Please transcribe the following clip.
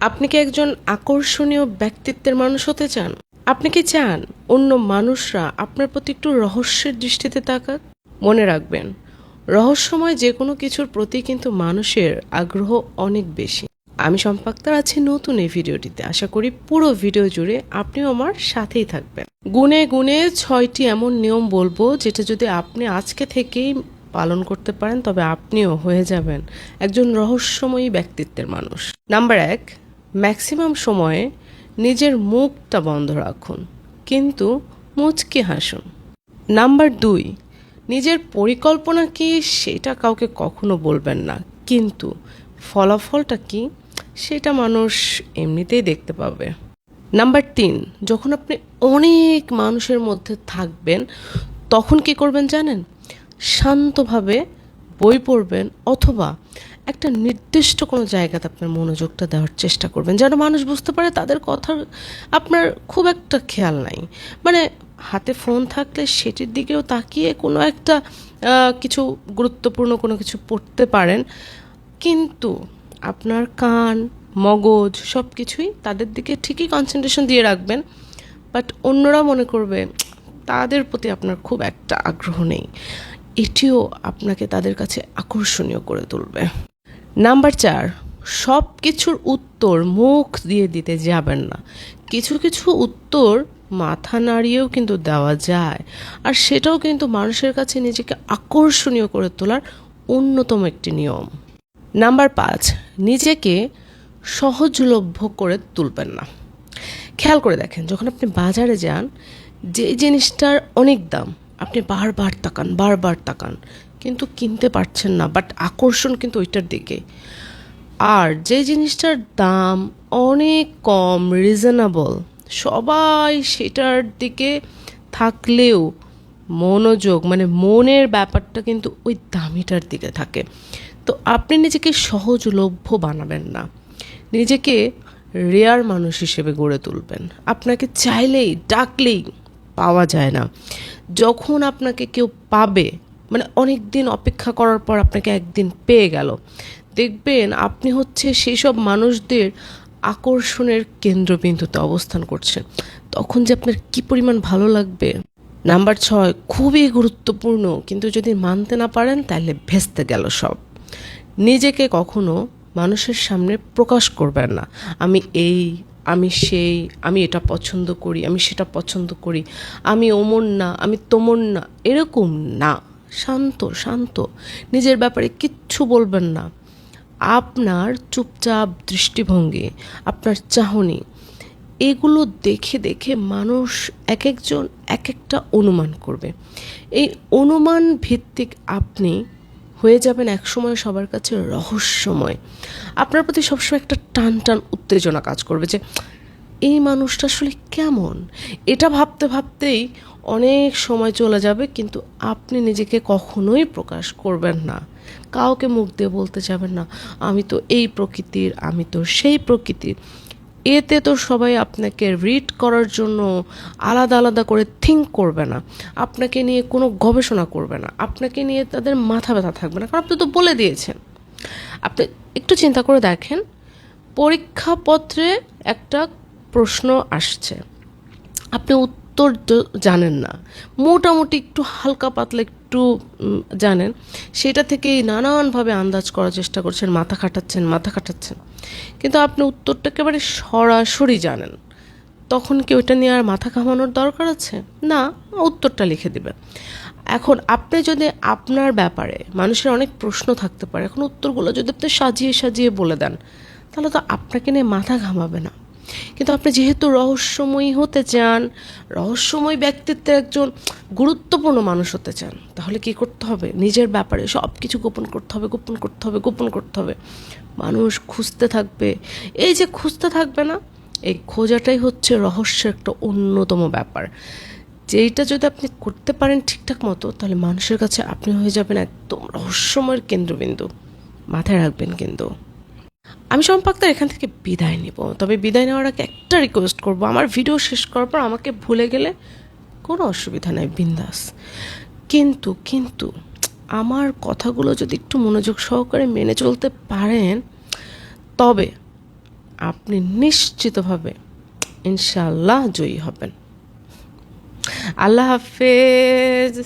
আপনি কি একজন আকর্ষণীয় ব্যক্তিত্বের মানুষ হতে চান? আপনি কি চান অন্য মানুষরা আপনার প্রতি একটু রহস্যের দৃষ্টিতে তাকাক? মনে রাখবেন, রহস্যময় যে কোনো কিছুর প্রতি কিন্তু মানুষের আগ্রহ অনেক বেশি। আমি সম্পাক্তার আছি নতুন এই ভিডিওটিতে। আশা করি পুরো ভিডিও জুড়ে আপনিও আমার সাথেই থাকবেন। গুণে গুণে 6টি এমন নিয়ম বলবো, যেটা যদি আপনি আজকে থেকেই পালন করতে পারেন তবে আপনিও হয়ে যাবেন একজন রহস্যময়ী ব্যক্তিত্বের মানুষ। নাম্বার 1, ম্যাক্সিমাম সময়ে নিজের মুখটা বন্ধ রাখুন, কিন্তু মুচকি হাসুন। নাম্বার 2, নিজের পরিকল্পনা কি সেটা কাউকে কখনো বলবেন না, কিন্তু ফলাফলটা কি সেটা মানুষ এমনিতেই দেখতে পাবে। নাম্বার 3, যখন আপনি অনেক মানুষের মধ্যে থাকবেন তখন কি করবেন জানেন? শান্তভাবে বই পড়বেন, অথবা একটা নির্দিষ্ট কোনো জায়গাতে আপনার মনোযোগটা দেওয়ার চেষ্টা করবেন, যেন মানুষ বুঝতে পারে তাদের কথার আপনার খুব একটা খেয়াল নাই। মানে হাতে ফোন থাকলে সেটির দিকেও তাকিয়ে কোনো একটা কিছু গুরুত্বপূর্ণ কোনো কিছু পড়তে পারেন, কিন্তু আপনার কান, মগজ সব কিছুই তাদের দিকে ঠিকই কনসেন্ট্রেশন দিয়ে রাখবেন, বাট অন্যরা মনে করবে তাদের প্রতি আপনার খুব একটা আগ্রহ নেই। এটিও আপনাকে তাদের কাছে আকর্ষণীয় করে তুলবে। নাম্বার 4, সব কিছুর উত্তর মুখ দিয়ে দিতে যাবেন না। কিছু কিছু উত্তর মাথা নাড়িয়েও কিন্তু দেওয়া যায়, আর সেটাও কিন্তু মানুষের কাছে নিজেকে আকর্ষণীয় করে তোলার অন্যতম একটি নিয়ম। নাম্বার 5, নিজেকে সহজলভ্য করে তুলবেন না। খেয়াল করে দেখেন, যখন আপনি বাজারে যান, যে জিনিসটার অনেক দাম আপনি বারবার তাকান কিন্তু কিনতে পারছেন না, বাট আকর্ষণ কিন্তু ওইটার দিকে। আর যে জিনিসটার দাম অনেক কম, রিজনেবল, সবাই সেটার দিকে থাকলেও মনোযোগ মানে মনের ব্যাপারটা কিন্তু ওই দামিটার দিকে থাকে। তো আপনি নিজেকে সহজলভ্য বানাবেন না, নিজেকে রেয়ার মানুষ হিসেবে গড়ে তুলবেন। আপনাকে চাইলেই ডাকলেই পাওয়া যায় না। যখন আপনাকে কেউ পাবে, মানে অনেক দিন অপেক্ষা করার পর আপনাকে একদিন পেয়ে গেল, দেখবেন আপনি হচ্ছে সেই সব মানুষদের আকর্ষণের কেন্দ্রবিন্দুতে অবস্থান করছেন। তখন যে আপনার কি পরিমাণ ভালো লাগবে। নাম্বার 6, খুবই গুরুত্বপূর্ণ, কিন্তু যদি মানতে না পারেন তাহলে ভেস্তে গেল সব। নিজেকে কখনো মানুষের সামনে প্রকাশ করবেন না। আমি এই, আমি সেই, আমি এটা পছন্দ করি, আমি সেটা পছন্দ করি, আমি ওমর না, আমি তোমর না, এরকম না। শান্ত শান্ত নিজের ব্যাপারে কিচ্ছু বলবেন না। আপনার চুপচাপ দৃষ্টিভঙ্গি, আপনার চাহনি, এগুলো দেখে দেখে মানুষ এক একজন এক একটা অনুমান করবে। এই অনুমান ভিত্তিক আপনি হয়ে যাবেন একসময় সবার কাছে রহস্যময়। আপনার প্রতি সবসময় একটা টান টান উত্তেজনা কাজ করবে যে এই মানুষটা আসলে কেমন। এটা ভাবতে ভাবতেই অনেক সময় চলে যাবে, কিন্তু আপনি নিজেকে কখনোই প্রকাশ করবেন না। কাউকে মুখ দিয়ে বলতে যাবেন না আমি তো এই প্রকৃতির, আমি তো সেই প্রকৃতির। এতে তো সবাই আপনাকে রিড করার জন্য আলাদা আলাদা করে থিঙ্ক করবে না, আপনাকে নিয়ে কোনো গবেষণা করবে না, আপনাকে নিয়ে তাদের মাথা ব্যথা থাকবে না, কারণ আপনি তো বলে দিয়েছেন। আপনি একটু চিন্তা করে দেখেন, পরীক্ষাপত্রে একটা প্রশ্ন আসছে, আপনি উত্তর জানেন না, মোটামুটি একটু হালকা পাতলা একটু জানেন, সেটা থেকেই নানানভাবে আন্দাজ করার চেষ্টা করছেন, মাথা খাটাচ্ছেন, কিন্তু আপনি উত্তরটা একেবারে সরাসরি জানেন। তখন কি ওইটা নিয়ে আর মাথা ঘামানোর দরকার আছে? না, উত্তরটা লিখে দিবেন। এখন আপনি যদি আপনার ব্যাপারে মানুষের অনেক প্রশ্ন থাকতে পারে, এখন উত্তরগুলো যদি আপনি সাজিয়ে সাজিয়ে বলে দেন, তাহলে তো আপনাকে নিয়ে মাথা ঘামাবে না। কিন্তু আপনি যেহেতু রহস্যময়ী হতে চান, রহস্যময় ব্যক্তিত্বের একজন গুরুত্বপূর্ণ মানুষ হতে চান, তাহলে কি করতে হবে? নিজের ব্যাপারে সব কিছু গোপন করতে হবে। মানুষ খুঁজতে থাকবে। এই যে খুঁজতে থাকবে না, এই খোঁজাটাই হচ্ছে রহস্যের একটা অন্যতম ব্যাপার। যেইটা যদি আপনি করতে পারেন ঠিকঠাক মতো, তাহলে মানুষের কাছে আপনি হয়ে যাবেন একদম রহস্যময়ের কেন্দ্রবিন্দু। মাথায় রাখবেন কিন্তু। আমি সম্পাক্তার এখান থেকে বিদায় নিব, তবে বিদায় নেওয়ার আগে একটা রিকোয়েস্ট করব, আমার ভিডিও শেষ করার পর আমাকে ভুলে গেলে কোনো অসুবিধা নেই, বিন্দাস। কিন্তু আমার কথাগুলো যদি একটু মনোযোগ সহকারে মেনে চলতে পারেন, তবে আপনি নিশ্চিতভাবে ইনশাআল্লাহ জয়ী হবেন। আল্লাহ হাফেজ।